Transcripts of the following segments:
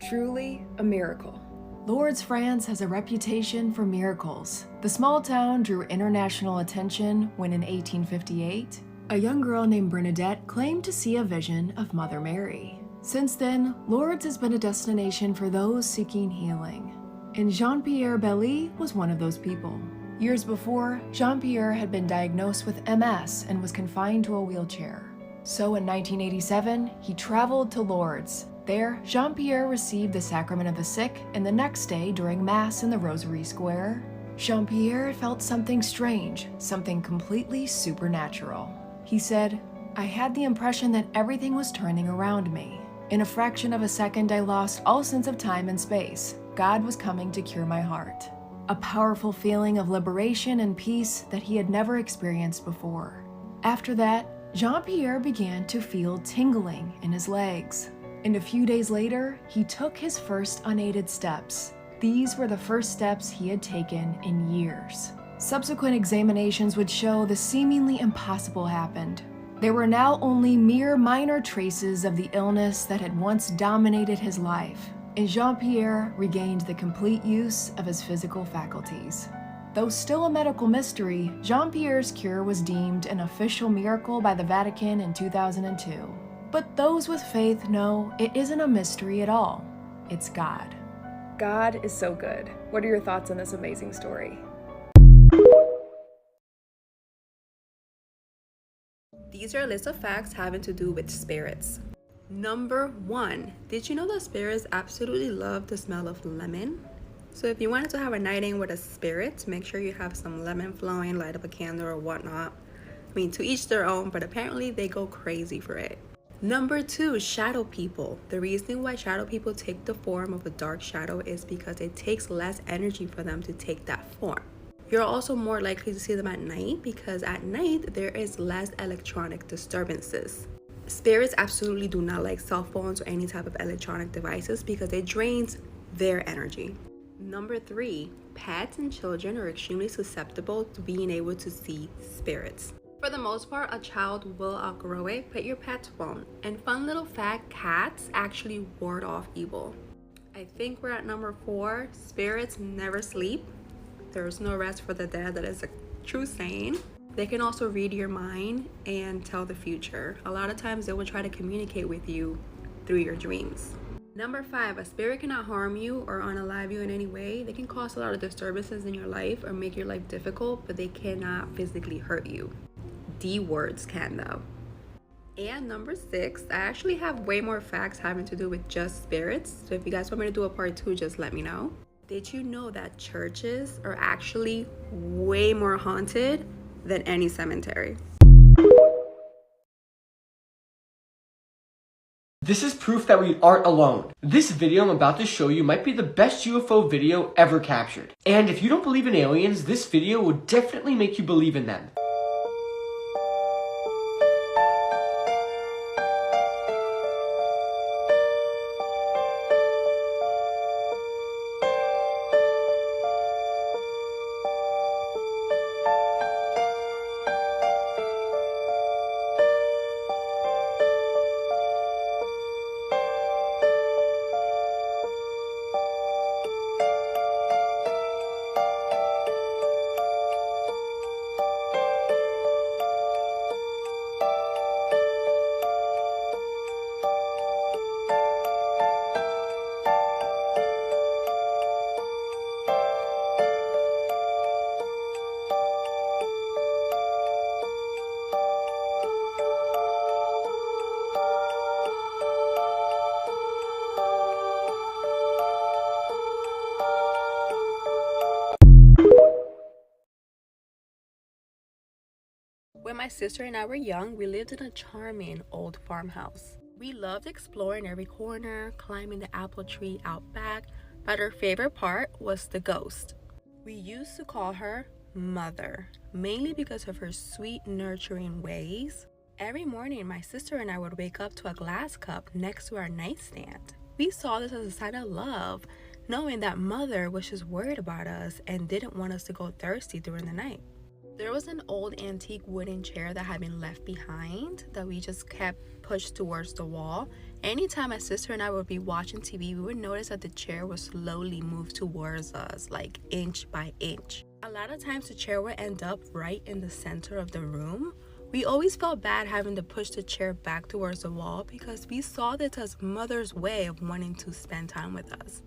Truly a miracle. Lourdes, France has a reputation for miracles. The small town drew international attention when in 1858, a young girl named Bernadette claimed to see a vision of Mother Mary. Since then, Lourdes has been a destination for those seeking healing. And Jean-Pierre Belly was one of those people. Years before, Jean-Pierre had been diagnosed with MS and was confined to a wheelchair. So in 1987, he traveled to Lourdes. There, Jean-Pierre received the sacrament of the sick, and the next day, during Mass in the Rosary Square, Jean-Pierre felt something strange, something completely supernatural. He said, "I had the impression that everything was turning around me. In a fraction of a second, I lost all sense of time and space. God was coming to cure my heart." A powerful feeling of liberation and peace that he had never experienced before. After that, Jean-Pierre began to feel tingling in his legs. And a few days later, he took his first unaided steps. These were the first steps he had taken in years. Subsequent examinations would show the seemingly impossible happened. There were now only mere minor traces of the illness that had once dominated his life, and Jean-Pierre regained the complete use of his physical faculties. Though still a medical mystery, Jean-Pierre's cure was deemed an official miracle by the Vatican in 2002. But those with faith know it isn't a mystery at all. It's God. God is so good. What are your thoughts on this amazing story? These are a list of facts having to do with spirits. Number 1, did you know that spirits absolutely love the smell of lemon? So if you wanted to have a night in with a spirit, make sure you have some lemon flowing, light up a candle or whatnot. I mean, to each their own, but apparently they go crazy for it. Number 2, shadow people. The reason why shadow people take the form of a dark shadow is because it takes less energy for them to take that form. You're also more likely to see them at night because at night there is less electronic disturbances. Spirits absolutely do not like cell phones or any type of electronic devices because it drains their energy. Number 3, pets and children are extremely susceptible to being able to see spirits. For the most part, a child will outgrow it, but your pets won't. And fun little fact, cats actually ward off evil. I think we're at number 4, spirits never sleep. There's no rest for the dead. That is a true saying. They can also read your mind and tell the future. A lot of times they will try to communicate with you through your dreams. Number 5, a spirit cannot harm you or unalive you in any way. They can cause a lot of disturbances in your life or make your life difficult, but they cannot physically hurt you. D words can though. And number 6, I actually have way more facts having to do with just spirits. So if you guys want me to do a part 2, just let me know. Did you know that churches are actually way more haunted than any cemetery? This is proof that we aren't alone. This video I'm about to show you might be the best UFO video ever captured. And if you don't believe in aliens, this video will definitely make you believe in them. When my sister and I were young, we lived in a charming old farmhouse. We loved exploring every corner, climbing the apple tree out back, but our favorite part was the ghost. We used to call her Mother, mainly because of her sweet, nurturing ways. Every morning, my sister and I would wake up to a glass cup next to our nightstand. We saw this as a sign of love, knowing that Mother was just worried about us and didn't want us to go thirsty during the night. There was an old antique wooden chair that had been left behind that we just kept pushed towards the wall, Anytime my sister and I would be watching TV, we would notice that the chair would slowly move towards us, like inch by inch. A lot of times the chair would end up right in the center of the room. We always felt bad having to push the chair back towards the wall because we saw this as mother's way of wanting to spend time with us.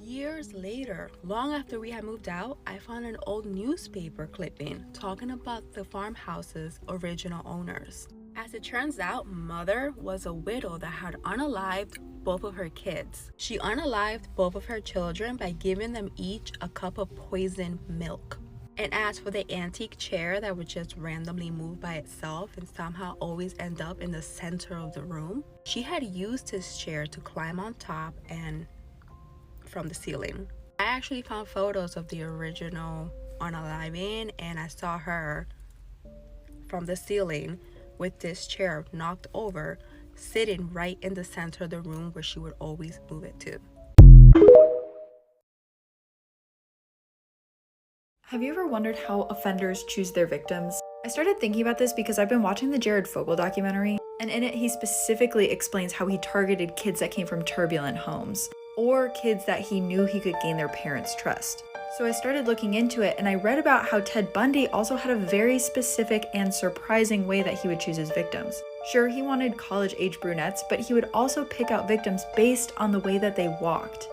Years later, long after we had moved out, I found an old newspaper clipping talking about the farmhouse's original owners. As it turns out, Mother was a widow that had unalived both of her kids. She unalived both of her children by giving them each a cup of poisoned milk. And as for the antique chair that would just randomly move by itself and somehow always end up in the center of the room, she had used this chair to climb on top and from the ceiling. I actually found photos of the original unaliving, and I saw her from the ceiling with this chair knocked over, sitting right in the center of the room where she would always move it to. Have you ever wondered how offenders choose their victims? I started thinking about this because I've been watching the Jared Fogle documentary, and in it he specifically explains how he targeted kids that came from turbulent homes, or kids that he knew he could gain their parents' trust. So I started looking into it, and I read about how Ted Bundy also had a very specific and surprising way that he would choose his victims. Sure, he wanted college-age brunettes, but he would also pick out victims based on the way that they walked.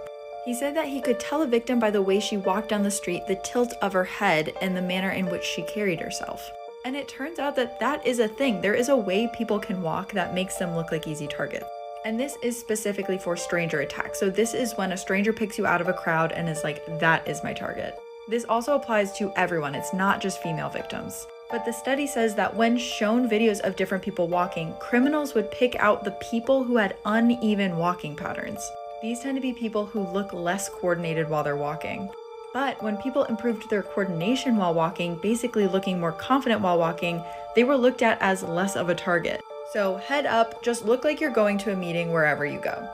He said that he could tell a victim by the way she walked down the street, the tilt of her head, and the manner in which she carried herself. And it turns out that that is a thing. There is a way people can walk that makes them look like easy targets. And this is specifically for stranger attacks. So this is when a stranger picks you out of a crowd and is like, that is my target. This also applies to everyone. It's not just female victims. But the study says that when shown videos of different people walking, criminals would pick out the people who had uneven walking patterns. These tend to be people who look less coordinated while they're walking. But when people improved their coordination while walking, basically looking more confident while walking, they were looked at as less of a target. So head up, just look like you're going to a meeting wherever you go.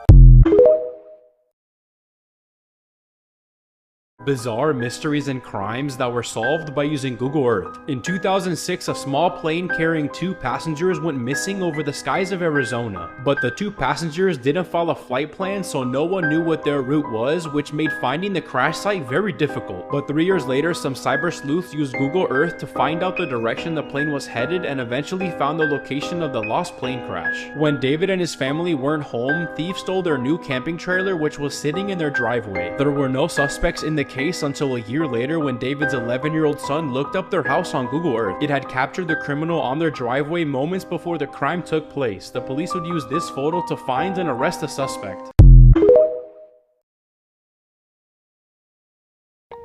Bizarre mysteries and crimes that were solved by using Google Earth. In 2006, a small plane carrying 2 passengers went missing over the skies of Arizona. But the 2 passengers didn't follow flight plan, so no one knew what their route was, which made finding the crash site very difficult. But 3 years later, some cyber sleuths used Google Earth to find out the direction the plane was headed and eventually found the location of the lost plane crash. When David and his family weren't home, thieves stole their new camping trailer, which was sitting in their driveway. There were no suspects in the case until a year later when David's 11-year-old son looked up their house on Google Earth. It had captured the criminal on their driveway moments before the crime took place. The police would use this photo to find and arrest the suspect.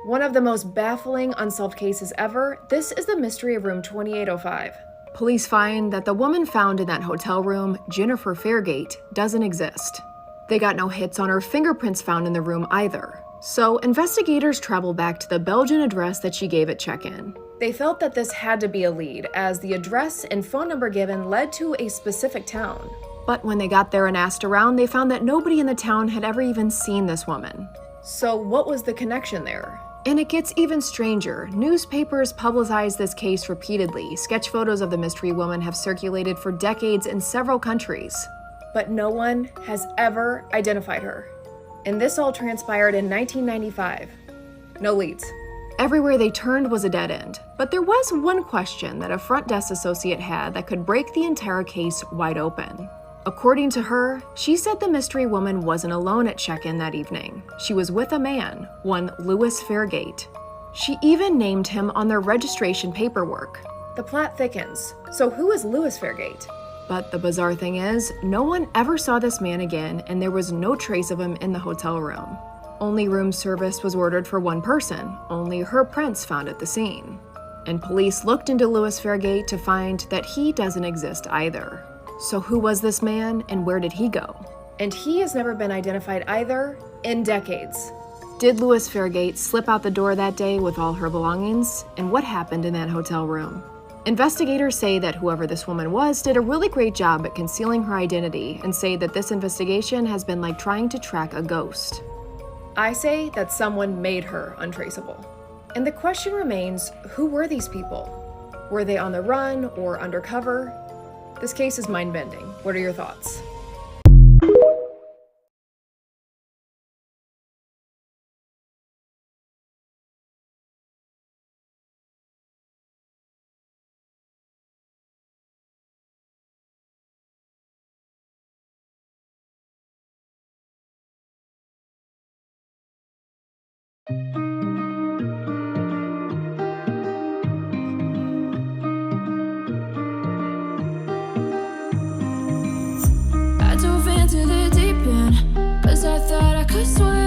One of the most baffling unsolved cases ever, this is the mystery of room 2805. Police find that the woman found in that hotel room, Jennifer Fairgate, doesn't exist. They got no hits on her fingerprints found in the room either. So investigators travel back to the Belgian address that she gave at check-in. They felt that this had to be a lead, as the address and phone number given led to a specific town. But when they got there and asked around, they found that nobody in the town had ever even seen this woman. So what was the connection there? And it gets even stranger. Newspapers publicized this case repeatedly. Sketch photos of the mystery woman have circulated for decades in several countries. But no one has ever identified her. And this all transpired in 1995. No leads. Everywhere they turned was a dead end. But there was one question that a front desk associate had that could break the entire case wide open. According to her, she said the mystery woman wasn't alone at check-in that evening. She was with a man, one Louis Fairgate. She even named him on their registration paperwork. The plot thickens. So who is Louis Fairgate? But the bizarre thing is, no one ever saw this man again, and there was no trace of him in the hotel room. Only room service was ordered for one person, only her prints found at the scene. And police looked into Louis Fairgate to find that he doesn't exist either. So who was this man, and where did he go? And he has never been identified either, in decades. Did Louis Fairgate slip out the door that day with all her belongings? And what happened in that hotel room? Investigators say that whoever this woman was did a really great job at concealing her identity and say that this investigation has been like trying to track a ghost. I say that someone made her untraceable. And the question remains, who were these people? Were they on the run or undercover? This case is mind-bending. What are your thoughts? I swear